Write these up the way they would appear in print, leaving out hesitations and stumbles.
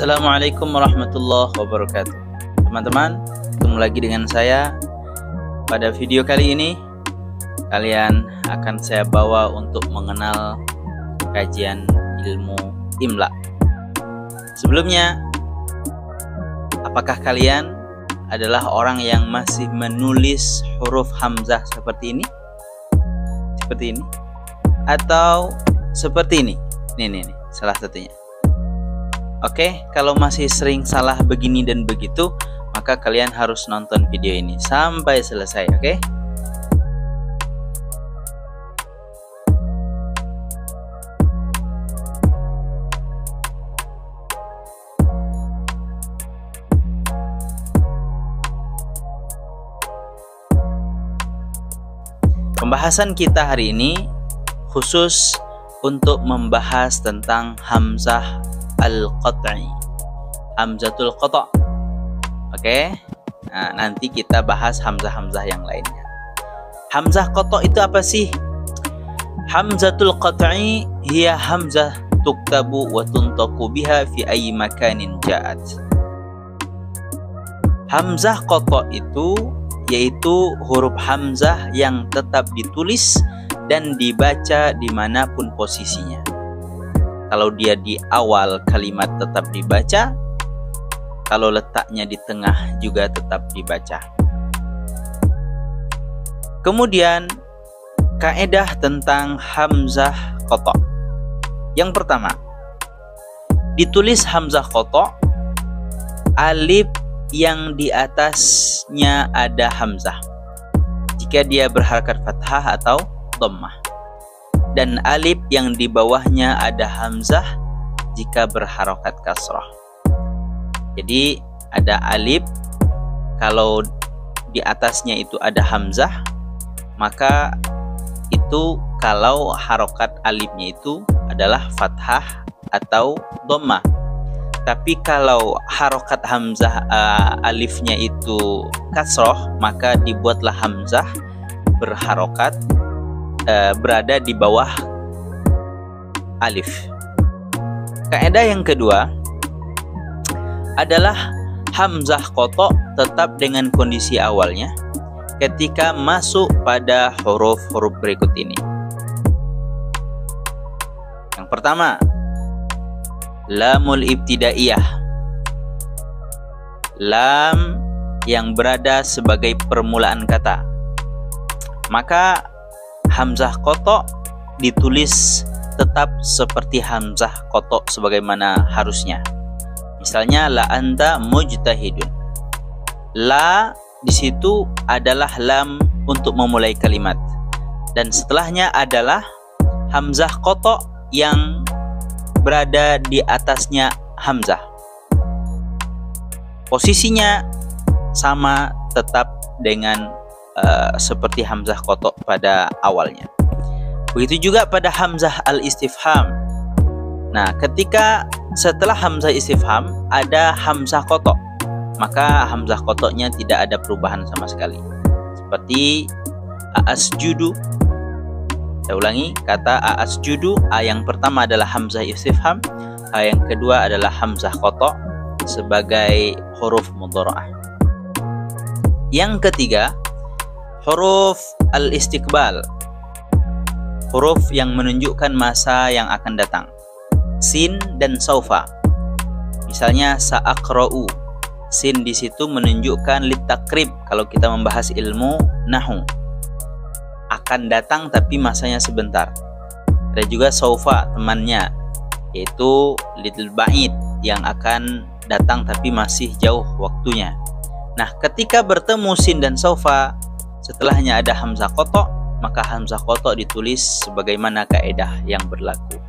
Assalamualaikum warahmatullahi wabarakatuh. Teman-teman, ketemu lagi dengan saya. Pada video kali ini kalian akan saya bawa untuk mengenal kajian ilmu imla. Sebelumnya, apakah kalian adalah orang yang masih menulis huruf hamzah seperti ini? Seperti ini? Atau seperti ini? Nih, salah satunya. Oke, kalau masih sering salah begini dan begitu, maka kalian harus nonton video ini sampai selesai, oke? Pembahasan kita hari ini khusus untuk membahas tentang hamzah al-qat'i, hamzatul qata'. Oke. Nah, nanti kita bahas hamzah-hamzah yang lainnya. Hamzah qata' itu apa sih? Hamzatul qat'i hiya hamzah tuktabu wa tuntaqu biha fi ayyi makanin ja'at. Hamzah qata' itu yaitu huruf hamzah yang tetap ditulis dan dibaca dimanapun posisinya. Kalau dia di awal kalimat tetap dibaca, kalau letaknya di tengah juga tetap dibaca. Kemudian kaedah tentang hamzah qata'. Yang pertama, ditulis hamzah qata', alif yang di atasnya ada hamzah jika dia berharakat fathah atau dhammah, dan alif yang di bawahnya ada hamzah jika berharokat kasrah. Jadi ada alif, kalau di atasnya itu ada hamzah, maka itu kalau harokat alifnya itu adalah fathah atau dhammah. Tapi kalau harokat hamzah alifnya itu kasrah, maka dibuatlah hamzah berharokat berada di bawah alif. Kaidah yang kedua adalah hamzah qata' tetap dengan kondisi awalnya ketika masuk pada huruf-huruf berikut ini. Yang pertama, lamul ibtidaiyah, lam yang berada sebagai permulaan kata. Maka hamzah qata' ditulis tetap seperti hamzah qata' sebagaimana harusnya. Misalnya la anta mujtahidun. La di situ adalah lam untuk memulai kalimat, dan setelahnya adalah hamzah qata' yang berada di atasnya hamzah. Posisinya sama tetap dengan seperti hamzah qata' pada awalnya. Begitu juga pada hamzah al-istifham. Nah, ketika setelah hamzah istifham ada hamzah qata', maka hamzah qata'-nya tidak ada perubahan sama sekali. Seperti asjudu. Saya ulangi, kata asjudu, a yang pertama adalah hamzah istifham, a yang kedua adalah hamzah qata' sebagai huruf mudhara'ah. Yang ketiga, huruf al-istiqbal, huruf yang menunjukkan masa yang akan datang, sin dan saufa. Misalnya sa'aqra'u, sin di situ menunjukkan litakrib kalau kita membahas ilmu nahwu, akan datang tapi masanya sebentar. Ada juga saufa temannya, yaitu little ba'id, yang akan datang tapi masih jauh waktunya. Nah, ketika bertemu sin dan saufa, setelahnya ada hamzah qata', maka hamzah qata' ditulis sebagaimana kaedah yang berlaku.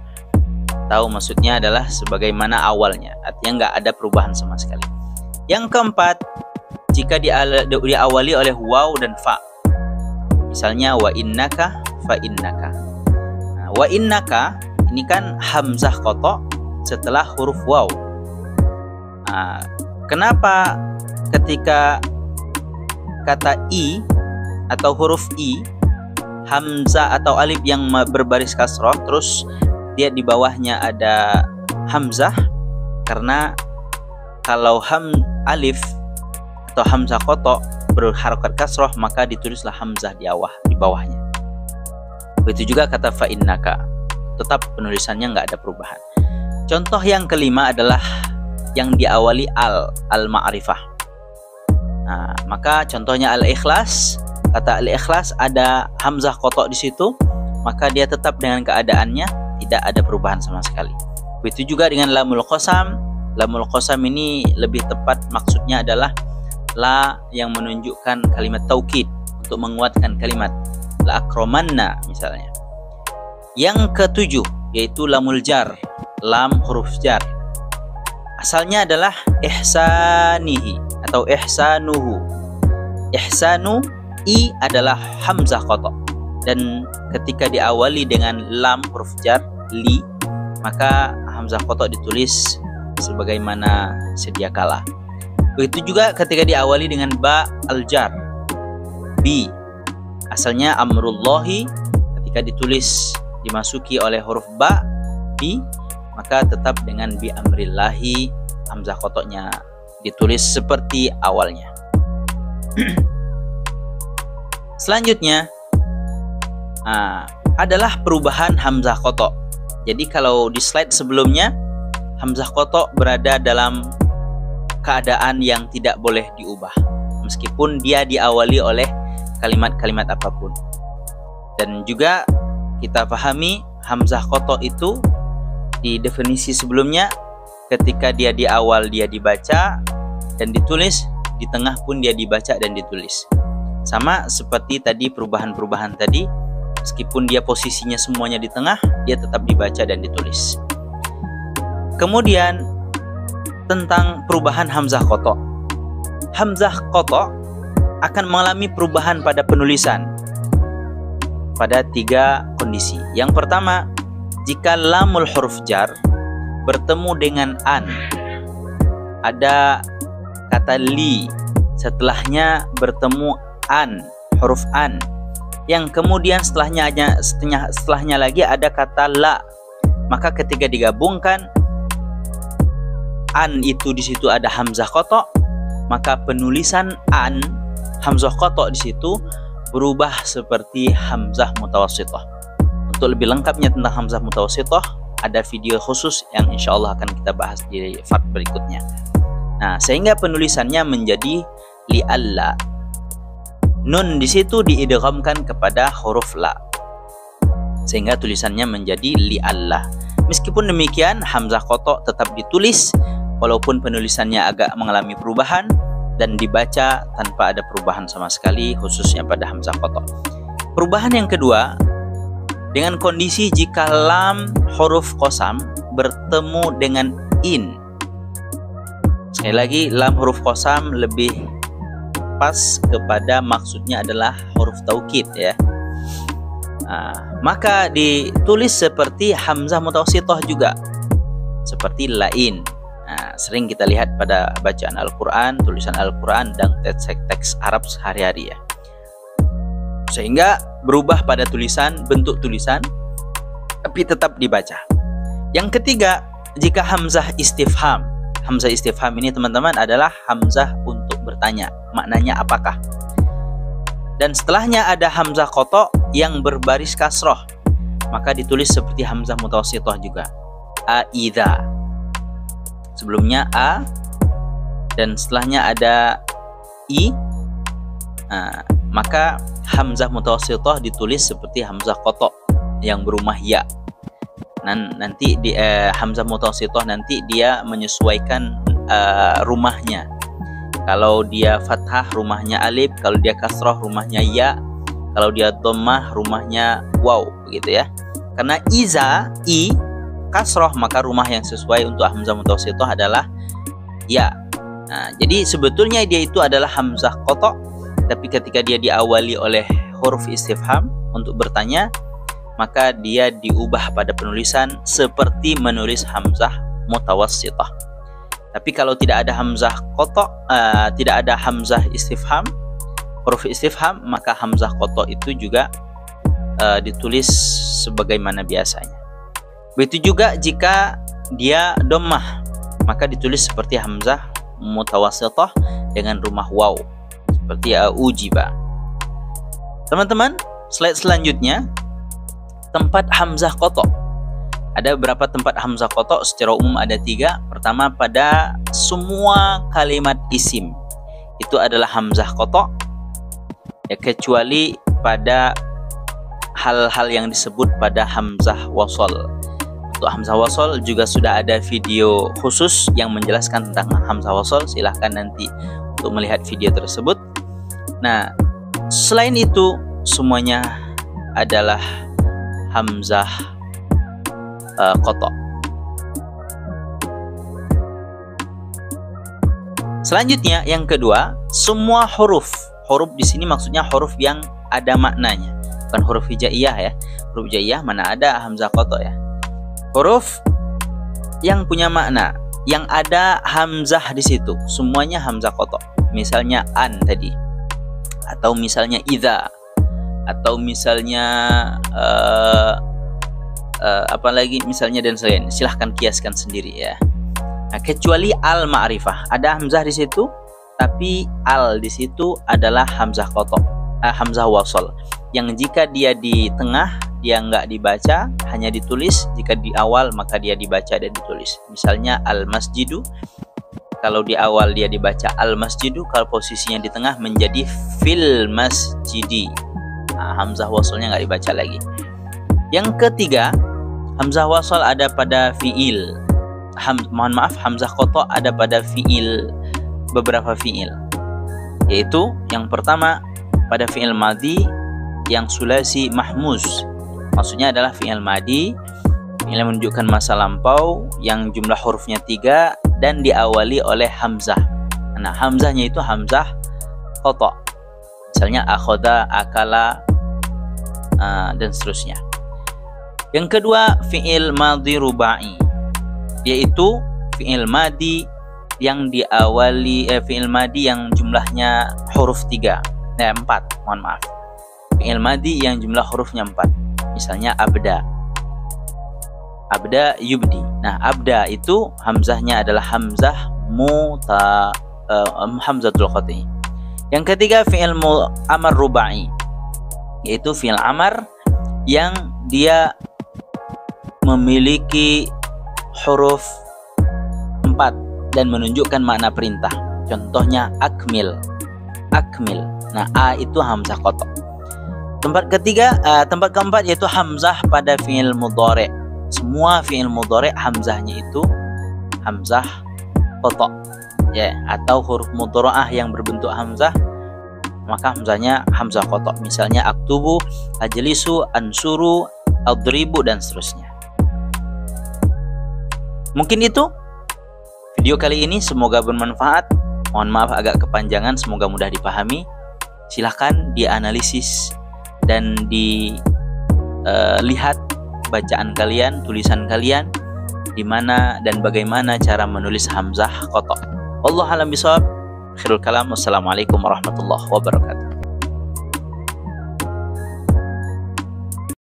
Tahu maksudnya adalah sebagaimana awalnya, artinya nggak ada perubahan sama sekali. Yang keempat, jika diawali oleh waw dan fa. Misalnya wa innaka fa innaka. Nah, wa innaka ini kan hamzah qata' setelah huruf waw. Nah, kenapa ketika kata i atau huruf i, hamzah atau alif yang berbaris kasrah, terus dia di bawahnya ada hamzah? Karena kalau alif atau hamzah kotok berharokat kasroh, maka ditulislah hamzah di bawahnya. Begitu juga kata fa innaka, tetap penulisannya nggak ada perubahan. Contoh yang kelima adalah yang diawali al-ma'rifah. Nah, maka contohnya al-ikhlas. Kata al-ikhlas ada hamzah kotok di situ, maka dia tetap dengan keadaannya, tidak ada perubahan sama sekali. Begitu juga dengan lamul qasam. Lamul qasam ini lebih tepat maksudnya adalah la yang menunjukkan kalimat taukid untuk menguatkan kalimat. La akramanna misalnya. Yang ketujuh yaitu lamul jar, lam huruf jar. Asalnya adalah ihsanihi atau ihsanuhu. Ihsanu i adalah hamzah kotok, dan ketika diawali dengan lam huruf jar li, maka hamzah kotok ditulis sebagaimana sedia kala. Begitu juga ketika diawali dengan ba al-jar, bi. Asalnya amrullahi, ketika ditulis dimasuki oleh huruf ba, bi, maka tetap dengan bi amrillahi, hamzah kotoknya ditulis seperti awalnya. Selanjutnya adalah perubahan hamzah kotok. Jadi kalau di slide sebelumnya, hamzah kotok berada dalam keadaan yang tidak boleh diubah, meskipun dia diawali oleh kalimat-kalimat apapun. Dan juga kita pahami hamzah kotok itu di definisi sebelumnya, ketika dia di awal dia dibaca dan ditulis, di tengah pun dia dibaca dan ditulis. Sama seperti tadi perubahan-perubahan tadi, meskipun dia posisinya semuanya di tengah, dia tetap dibaca dan ditulis. Kemudian tentang perubahan hamzah kotok. Hamzah kotok akan mengalami perubahan pada penulisan pada 3 kondisi. Yang pertama, jika lamul huruf jar bertemu dengan an, ada kata li, setelahnya bertemu an, huruf an, yang kemudian setelahnya lagi ada kata la, maka ketika digabungkan an itu di situ ada hamzah kotok, maka penulisan an hamzah kotok di situ berubah seperti hamzah mutawassithah. Untuk lebih lengkapnya tentang hamzah mutawassithah, ada video khusus yang insya Allah akan kita bahas di part berikutnya. Nah, sehingga penulisannya menjadi li'alla. Nun di situ diidghamkan kepada huruf la, sehingga tulisannya menjadi li'alla. Meskipun demikian, hamzah kotok tetap ditulis walaupun penulisannya agak mengalami perubahan dan dibaca tanpa ada perubahan sama sekali, khususnya pada hamzah kotok. Perubahan yang kedua, dengan kondisi jika lam huruf qasam bertemu dengan in. Sekali lagi, lam huruf qasam lebih pas kepada maksudnya adalah huruf taukid ya. Maka ditulis seperti hamzah mutawassithah juga, seperti lain. Sering kita lihat pada bacaan Al-Quran, tulisan Al-Quran dan teks Arab sehari-hari ya, sehingga berubah pada tulisan, bentuk tulisan, tapi tetap dibaca. Yang ketiga, jika hamzah istifham. Hamzah istifham ini teman-teman adalah hamzah untuk bertanya, maknanya apakah. Dan setelahnya ada hamzah kotok yang berbaris kasroh, maka ditulis seperti hamzah mutawassithah juga, aidha. Sebelumnya a dan setelahnya ada i, maka hamzah mutawassithah ditulis seperti hamzah kotok yang berumah ya. Nanti di hamzah mutawassithah nanti dia menyesuaikan rumahnya. Kalau dia fathah rumahnya alif, kalau dia kasroh rumahnya ya, kalau dia dhammah rumahnya waw, begitu ya. Karena iza i kasroh, maka rumah yang sesuai untuk hamzah mutawassithah adalah ya. Jadi sebetulnya dia itu adalah hamzah kotok, tapi ketika dia diawali oleh huruf istifham untuk bertanya, maka dia diubah pada penulisan seperti menulis hamzah mutawassithah. Tapi kalau tidak ada hamzah kotok, tidak ada hamzah istifham, huruf istifham, maka hamzah kotok itu juga ditulis sebagaimana biasanya. Begitu juga jika dia dhammah, maka ditulis seperti hamzah mutawassithah dengan rumah waw seperti ujiba. Teman-teman, slide selanjutnya tempat hamzah qata'. Ada beberapa tempat hamzah qata', secara umum ada 3. Pertama, pada semua kalimat isim itu adalah hamzah qata', ya, kecuali pada hal-hal yang disebut pada hamzah wasal. Untuk hamzah wasal juga sudah ada video khusus yang menjelaskan tentang hamzah wasal. Silahkan nanti untuk melihat video tersebut. Nah, selain itu semuanya adalah hamzah qata'. Selanjutnya yang kedua, semua huruf di sini maksudnya huruf yang ada maknanya, bukan huruf hijaiyah ya. Huruf hijaiyah mana ada hamzah qata' ya. Huruf yang punya makna, yang ada hamzah di situ, semuanya hamzah qata'. Misalnya an tadi, atau misalnya idza, atau misalnya apalagi misalnya dan selain. Silahkan kiaskan sendiri ya. Nah, kecuali al ma'rifah, ada hamzah di situ, tapi al di situ adalah hamzah qata', hamzah wasal, yang jika dia di tengah dia nggak dibaca, hanya ditulis. Jika di awal maka dia dibaca dan ditulis. Misalnya al masjidu, kalau di awal dia dibaca al masjidu, kalau posisinya di tengah menjadi fil masjidi. Nah, hamzah wasalnya nggak dibaca lagi. Yang ketiga, hamzah wasal ada pada fiil. Hamzah qata' ada pada fiil, beberapa fiil. Yaitu yang pertama pada fiil madhi yang sulasi mahmuz. Maksudnya adalah fiil madhi yang menunjukkan masa lampau yang jumlah hurufnya 3 dan diawali oleh hamzah. Nah, hamzahnya itu hamzah qata'. Misalnya akhadha, akala, dan seterusnya. Yang kedua, fi'il madhi rubai, yaitu fi'il madhi yang diawali fi'il madhi yang jumlahnya huruf 4. Mohon maaf. Fi'il madhi yang jumlah hurufnya 4. Misalnya abda. Abda yubdi. Nah, abda itu hamzahnya adalah hamzah hamzatul qati'. Yang ketiga, fi'il amar rubai, yaitu fi'il amar yang dia memiliki huruf 4 dan menunjukkan makna perintah. Contohnya akmil. Nah, a itu hamzah qata'. Tempat keempat yaitu hamzah pada fi'il mudhari'. Semua fi'il mudhari' hamzahnya itu hamzah qata', ya, atau huruf mudhara'ah yang berbentuk hamzah, maka hamzahnya hamzah qata'. Misalnya aktubu, ajlisu, ansuru, adribu, dan seterusnya. Mungkin itu video kali ini, semoga bermanfaat. Mohon maaf agak kepanjangan, semoga mudah dipahami. Silahkan dianalisis dan dilihat bacaan kalian, tulisan kalian, di mana dan bagaimana cara menulis hamzah qata'. Wallahu a'lam bishawab. Akhirul kalam. Wassalamualaikum warahmatullahi wabarakatuh.